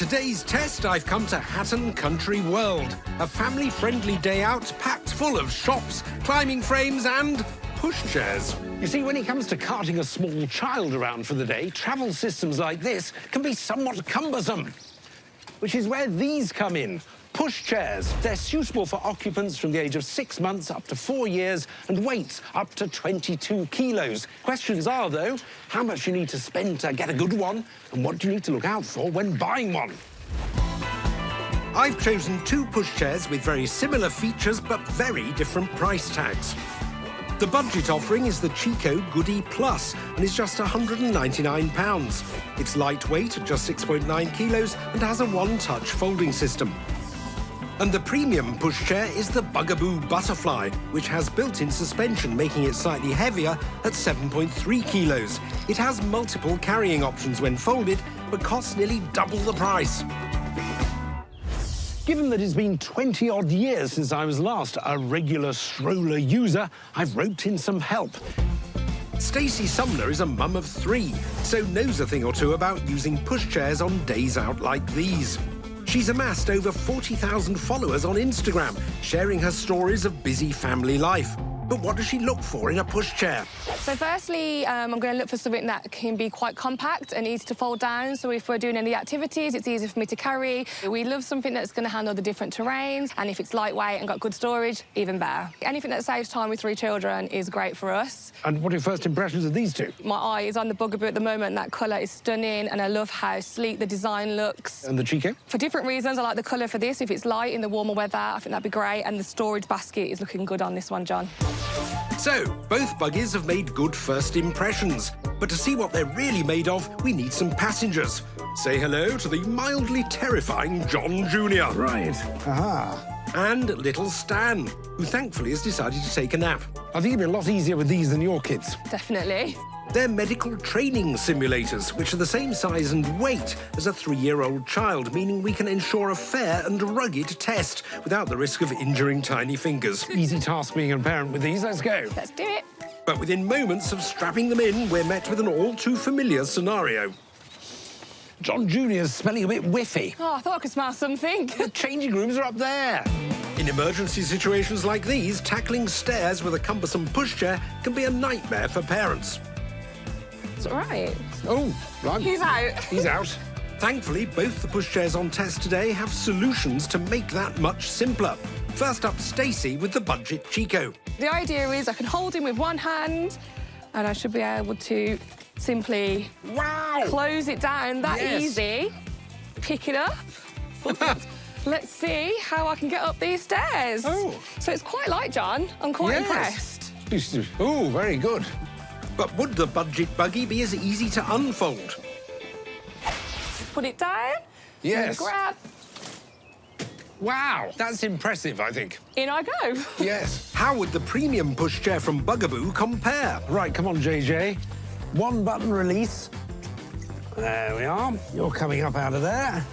today's test, I've come to Hatton Country World, a family-friendly day out packed full of shops, climbing frames and pushchairs. You see, when it comes to carting a small child around for the day, travel systems like this can be somewhat cumbersome, which is where these come in. Pushchairs. They're suitable for occupants from the age of 6 months up to 4 years and weights up to 22 kilos. Questions are, though, how much you need to spend to get a good one and what do you need to look out for when buying one? I've chosen 2 pushchairs with very similar features but very different price tags. The budget offering is the CHICCO GOODY Plus and is just £199. It's lightweight at just 6.9 kilos and has a one-touch folding system. And the premium pushchair is the BUGABOO Butterfly, which has built-in suspension, making it slightly heavier at 7.3 kilos. It has multiple carrying options when folded, but costs nearly double the price. Given that it's been 20-odd years since I was last a regular stroller user, I've roped in some help. Stacey Sumner is a mum of 3, so knows a thing or two about using pushchairs on days out like these. She's amassed over 40,000 followers on Instagram, sharing her stories of busy family life. But what does she look for in a pushchair? So firstly, I'm going to look for something that can be quite compact and easy to fold down. So if we're doing any activities, it's easy for me to carry. We love something that's going to handle the different terrains. And if it's lightweight and got good storage, even better. Anything that saves time with 3 children is great for us. And what are your first impressions of these 2? My eye is on the BUGABOO at the moment. That colour is stunning, and I love how sleek the design looks. And the CHICCO? For different reasons, I like the colour for this. If it's light in the warmer weather, I think that'd be great. And the storage basket is looking good on this one, John. So, both buggies have made good first impressions. But to see what they're really made of, we need some passengers. Say hello to the mildly terrifying John Jr. Right. Aha. And little Stan, who thankfully has decided to take a nap. I think it'd be a lot easier with these than your kids. Definitely. They're medical training simulators, which are the same size and weight as a 3-year-old child, meaning we can ensure a fair and rugged test without the risk of injuring tiny fingers. Easy task being a parent with these. Let's go. Let's do it. But within moments of strapping them in, we're met with an all-too-familiar scenario. John Jr.'s smelling a bit whiffy. Oh, I thought I could smell something. The changing rooms are up there. In emergency situations like these, tackling stairs with a cumbersome pushchair can be a nightmare for parents. It's all right. Oh, right. He's out. He's out. Thankfully, both the pushchairs on test today have solutions to make that much simpler. First up, Stacey with the budget CHICCO. The idea is I can hold him with one hand and I should be able to simply close it down that easy, pick it up. Let's see how I can get up these stairs. Oh. So it's quite light, John. I'm quite impressed. Oh, very good. But would the budget buggy be as easy to unfold? Put it down. Yes. Grab. Wow, that's impressive, I think. In I go. Yes. How would the premium pushchair from BUGABOO compare? Right, come on, JJ. 1 button release. There we are. You're coming up out of there.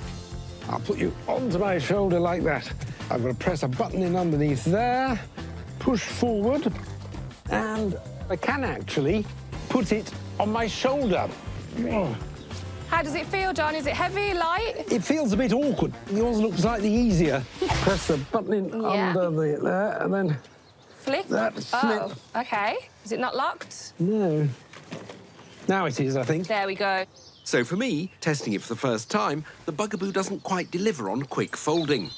I'll put you onto my shoulder like that. I'm going to press a button in underneath there, push forward, and I can actually put it on my shoulder. Oh. How does it feel, John? Is it heavy, light? It feels a bit awkward. Yours looks slightly easier. Press the button in under there, and then Flick? that Oh, flip. OK. Is it not locked? No. Now it is, I think. There we go. So for me, testing it for the first time, the BUGABOO doesn't quite deliver on quick folding.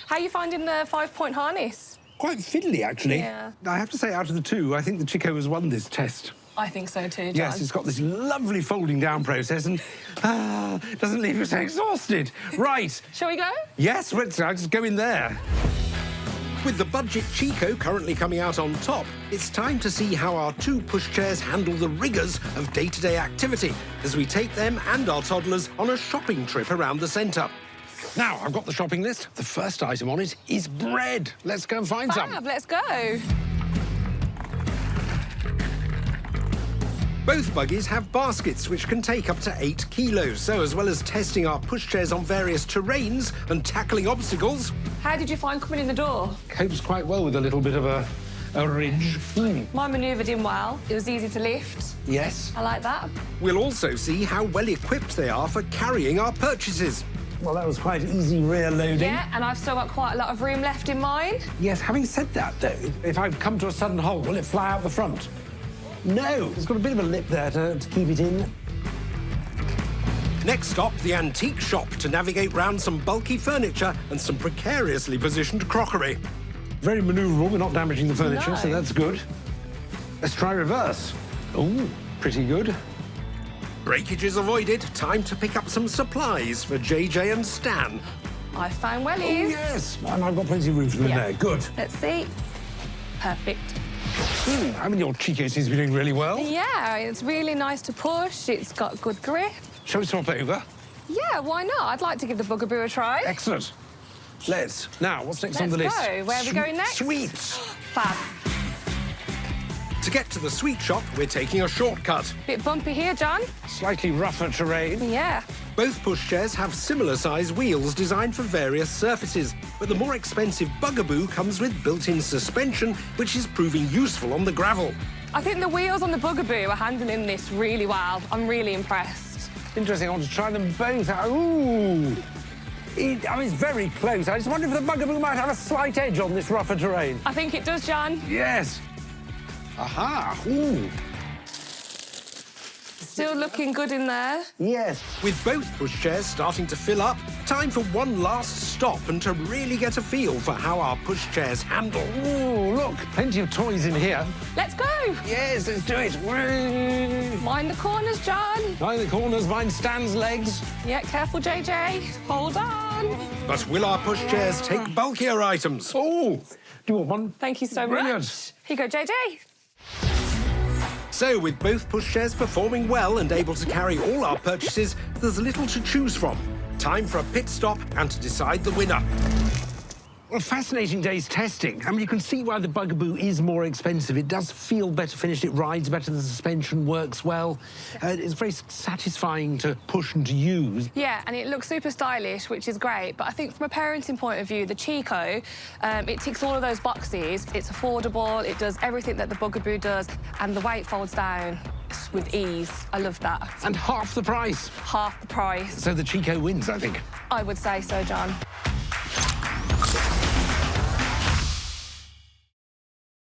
How are you finding the 5-point harness? Quite fiddly, actually. Yeah. I have to say, out of the 2, I think the CHICCO has won this test. I think so too, John. Yes, it's got this lovely folding down process and doesn't leave you so exhausted. Right. Shall we go? Yes, let's just go in there. With the budget CHICCO currently coming out on top, it's time to see how our 2 pushchairs handle the rigours of day-to-day activity as we take them and our toddlers on a shopping trip around the centre. Now, I've got the shopping list. The first item on it is bread. Let's go and find some. Let's go. Both buggies have baskets which can take up to 8 kilos, so as well as testing our pushchairs on various terrains and tackling obstacles... How did you find coming in the door? Copes quite well with a little bit of a ridge. Mine manoeuvred in well. It was easy to lift. Yes. I like that. We'll also see how well equipped they are for carrying our purchases. Well, that was quite easy rear loading. Yeah, and I've still got quite a lot of room left in mine. Yes, having said that, though, if I come to a sudden halt, will it fly out the front? No, it's got a bit of a lip there to keep it in. Next stop, the antique shop to navigate round some bulky furniture and some precariously positioned crockery. Very manoeuvrable, we're not damaging the furniture, No. so that's good. Let's try reverse. Oh, pretty good. Breakages avoided, time to pick up some supplies for JJ and Stan. I found wellies. Oh, yes, and I've got plenty of room for them Yeah. there. Good. Let's see. Perfect. I mean, your Chico seems to be doing really well. Yeah, it's really nice to push. It's got good grip. Shall we swap over? Yeah, why not? I'd like to give the Bugaboo a try. Excellent. Let's. Now, what's next on the Let's list? go. Where are we going next? Sweets. Fab. To get to the sweet shop, we're taking a shortcut. Bit bumpy here, John. Slightly rougher terrain. Yeah. Both pushchairs have similar size wheels designed for various surfaces, but the more expensive Bugaboo comes with built-in suspension, which is proving useful on the gravel. I think the wheels on the Bugaboo are handling this really well. I'm really impressed. Interesting. I want to try them both out. Ooh. I mean, it's very close. I just wonder if the Bugaboo might have a slight edge on this rougher terrain. I think it does, John. Yes. Aha. Ooh. Still looking good in there. Yes. With both pushchairs starting to fill up, time for one last stop and to really get a feel for how our pushchairs handle. Ooh, look. Plenty of toys in here. Let's go. Yes, let's do it. Whee! Mind the corners, John. Mind the corners, mind Stan's legs. Yeah, careful, JJ. Hold on. But will our pushchairs take bulkier items? Oh, do you want one? Thank you so Brilliant. much. Here you go, JJ. So, with both pushchairs performing well and able to carry all our purchases, there's little to choose from. Time for a pit stop and to decide the winner. Well, fascinating day's testing. I mean, you can see why the Bugaboo is more expensive. It does feel better finished, it rides better, the suspension works well. It's very satisfying to push and to use. Yeah, and it looks super stylish, which is great. But I think from a parenting point of view, the Chico, it ticks all of those boxes. It's affordable, it does everything that the Bugaboo does, and the weight folds down with ease. I love that. And half the price. Half the price. So the Chico wins, I think. I would say so, John.